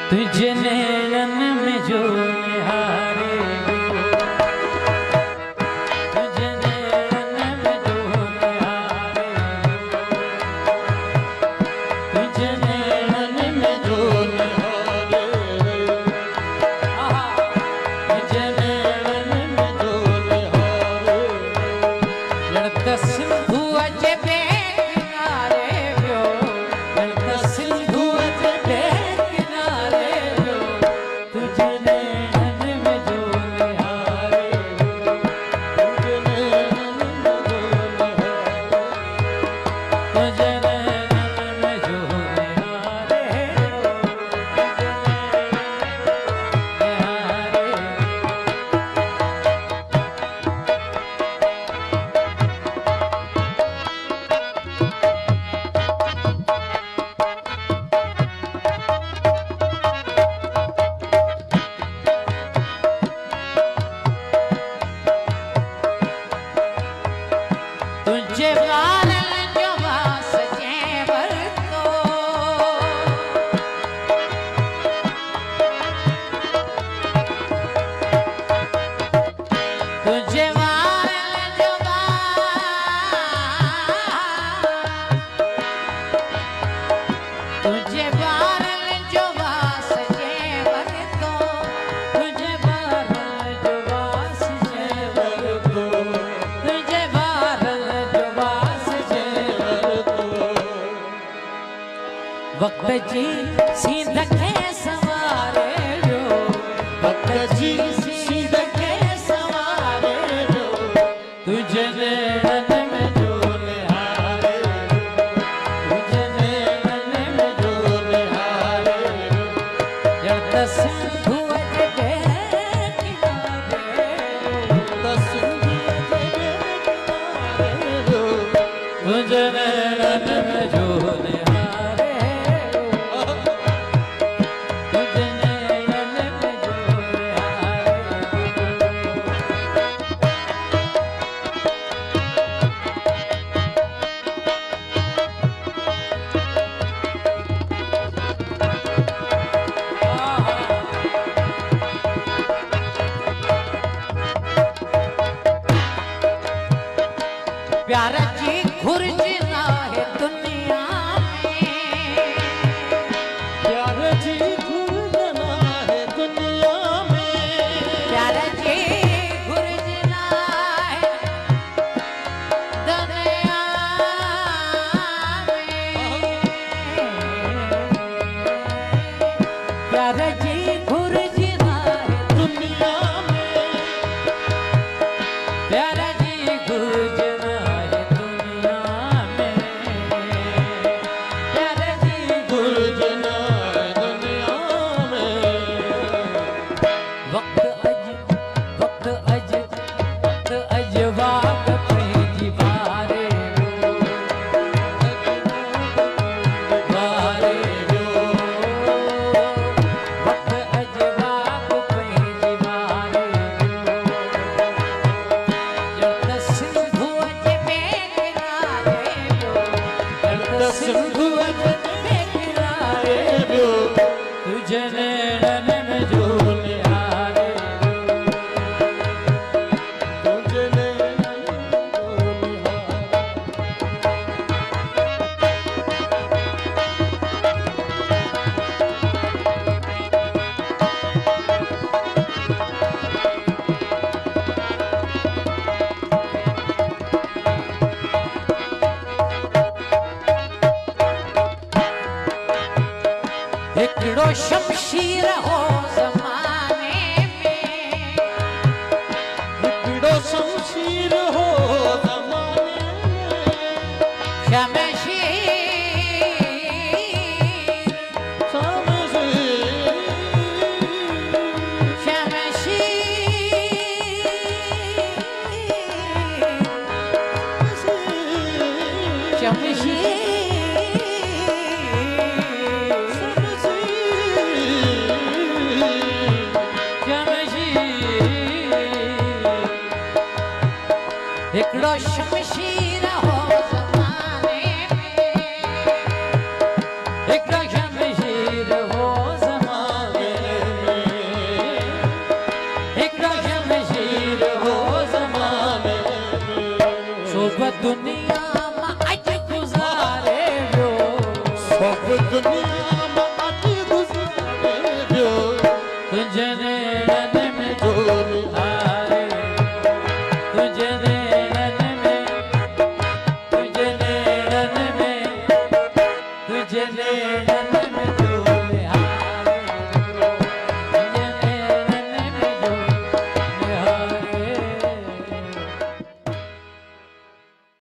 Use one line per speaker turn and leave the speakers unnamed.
तुझे नैनन में जो निहारे, तुझे नैनन में जो निहारे, तुझे नैनन में जो निहारे, तुझे नैनन में जो निहारे, लड़का सिंधु अजे पे किनारे व्यो, लड़का सिंधु अजे पे किनारे व्यो, तुझे नैनन में जो निहारे, तुझे नैनन में जो निहारे, तुझे नैनन में जो निहारे, तुझे बादल जो बास जेवर तो, तुझे बादल जो तुझे बादल जो बास जेवर तो, तुझे बादल जो बास जेवर तो, तुझे बादल जो बास जेवर तो, वक्त जी सीध के सवारे जो, वक्त जी सीध के सवारे जो, तुझे नैनन में जो निहारे, तुझे नैनन में जो निहारे, लड़का सिंधु अजे पे किनारे, लड़का सिंधु अजे पे किनारे जो, तुझे नैनन में जो निहारे, तुझे नैनन में जो निहारे। प्यारा जी घुरजना है दुनिया में, प्यारा जी घुरजना है दुनिया में, प्यारा जी घुरजना है दुनिया में, प्यारा जी घुरजना है दुनिया में, प्यारा जी घुरजना है दुनिया में, प्यारा जी घुरजना है दुनिया में, वक्त अजवाब पे दीवारे बारे जो, वक्त अजवाब पे दीवारे जो, लड़का सिंधु अजे पे किनारे जो, लड़का सिंधु अजे पे किनारे जो, तुझे नैनन में जो निहारे, तुझे नैनन में जो निहारे। हिकिड़ो शमशीर हो ज़माने में, हिकिड़ो शमशीर हो ज़माने में, हिकिड़ो शमशीर हो ज़माने में, हिकिड़ो शमशीर हो ज़माने
दुनिया